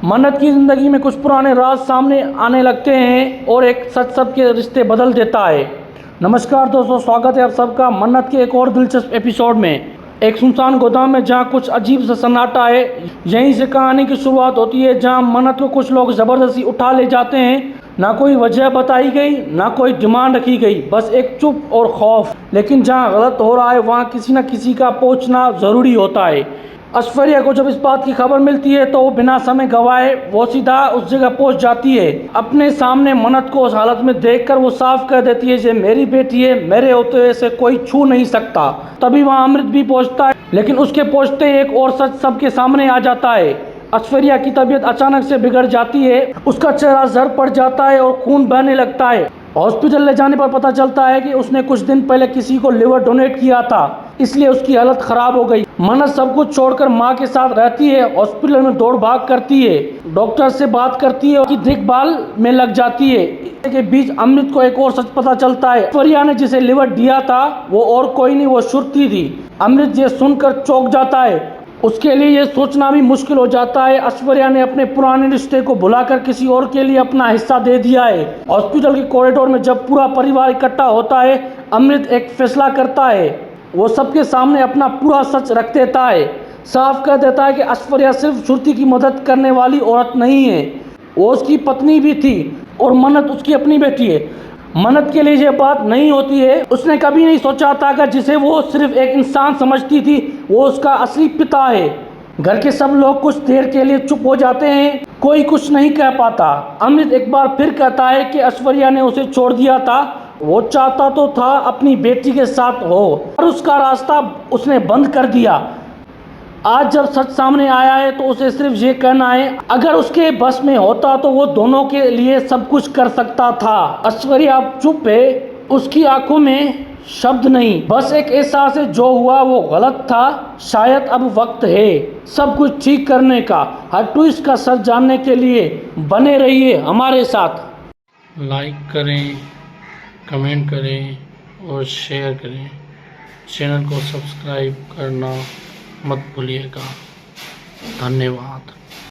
मन्नत की ज़िंदगी में कुछ पुराने राज सामने आने लगते हैं और एक सच सबके रिश्ते बदल देता है। नमस्कार दोस्तों, स्वागत है आप सबका मन्नत के एक और दिलचस्प एपिसोड में। एक सुनसान गोदाम में जहाँ कुछ अजीब सा सन्नाटा है, यहीं से कहानी की शुरुआत होती है, जहाँ मन्नत को कुछ लोग ज़बरदस्ती उठा ले जाते हैं। ना कोई वजह बताई गई, ना कोई डिमांड रखी गई, बस एक चुप और खौफ। लेकिन जहाँ गलत हो रहा है वहाँ किसी न किसी का पहुँचना ज़रूरी होता है। ऐश्वर्या को जब इस बात की खबर मिलती है तो वो बिना समय गंवाए वो सीधा उस जगह पहुंच जाती है। अपने सामने मन्नत को उस हालत में देखकर वो साफ कह देती है, ये मेरी बेटी है, मेरे होते हुए इसे कोई छू नहीं सकता। तभी वहाँ अमृत भी पहुंचता है, लेकिन उसके पहुंचते एक और सच सबके सामने आ जाता है। ऐश्वर्या की तबीयत अचानक से बिगड़ जाती है, उसका चेहरा जर पड़ जाता है और खून बहने लगता है। हॉस्पिटल ले जाने पर पता चलता है कि उसने कुछ दिन पहले किसी को लिवर डोनेट किया था, इसलिए उसकी हालत खराब हो गई। मन्नत सब कुछ छोड़कर माँ के साथ रहती है, हॉस्पिटल में दौड़ भाग करती है, डॉक्टर से बात करती है, उसकी देखभाल में लग जाती है। के बीच अमृत को एक और सच पता चलता है। ऐश्वर्या ने जिसे लिवर दिया था वो और कोई नहीं, वो श्रुति थी। अमृत ये सुनकर चौंक जाता है, उसके लिए ये सोचना भी मुश्किल हो जाता है। ऐश्वर्या ने अपने पुराने रिश्ते को भुलाकर किसी और के लिए अपना हिस्सा दे दिया है। हॉस्पिटल के कॉरिडोर में जब पूरा परिवार इकट्ठा होता है, अमृत एक फैसला करता है। वो सबके सामने अपना पूरा सच रख देता है, साफ कर देता है कि ऐश्वर्या सिर्फ श्रुति की मदद करने वाली औरत नहीं है, वो उसकी पत्नी भी थी और मन्नत उसकी अपनी बेटी है। मन्नत के लिए ये बात नहीं होती है, उसने कभी नहीं सोचा था कि जिसे वो सिर्फ एक इंसान समझती थी वो उसका असली पिता है। घर के सब लोग कुछ देर के लिए चुप हो जाते हैं, कोई कुछ नहीं कह पाता। अमृत एक बार फिर कहता है कि ऐश्वर्या ने उसे छोड़ दिया था, वो चाहता तो था अपनी बेटी के साथ हो, और उसका रास्ता उसने बंद कर दिया। आज जब सच सामने आया है तो उसे सिर्फ ये कहना है, अगर उसके बस में होता तो वो दोनों के लिए सब कुछ कर सकता था। ऐश्वर्या अब चुप है, उसकी आंखों में शब्द नहीं, बस एक एहसास है, जो हुआ वो गलत था, शायद अब वक्त है सब कुछ ठीक करने का। हर ट्विस्ट का सच जानने के लिए बने रहिए हमारे साथ। लाइक करें, कमेंट करें और शेयर करें। चैनल को सब्सक्राइब करना मत भूलिएगा। धन्यवाद।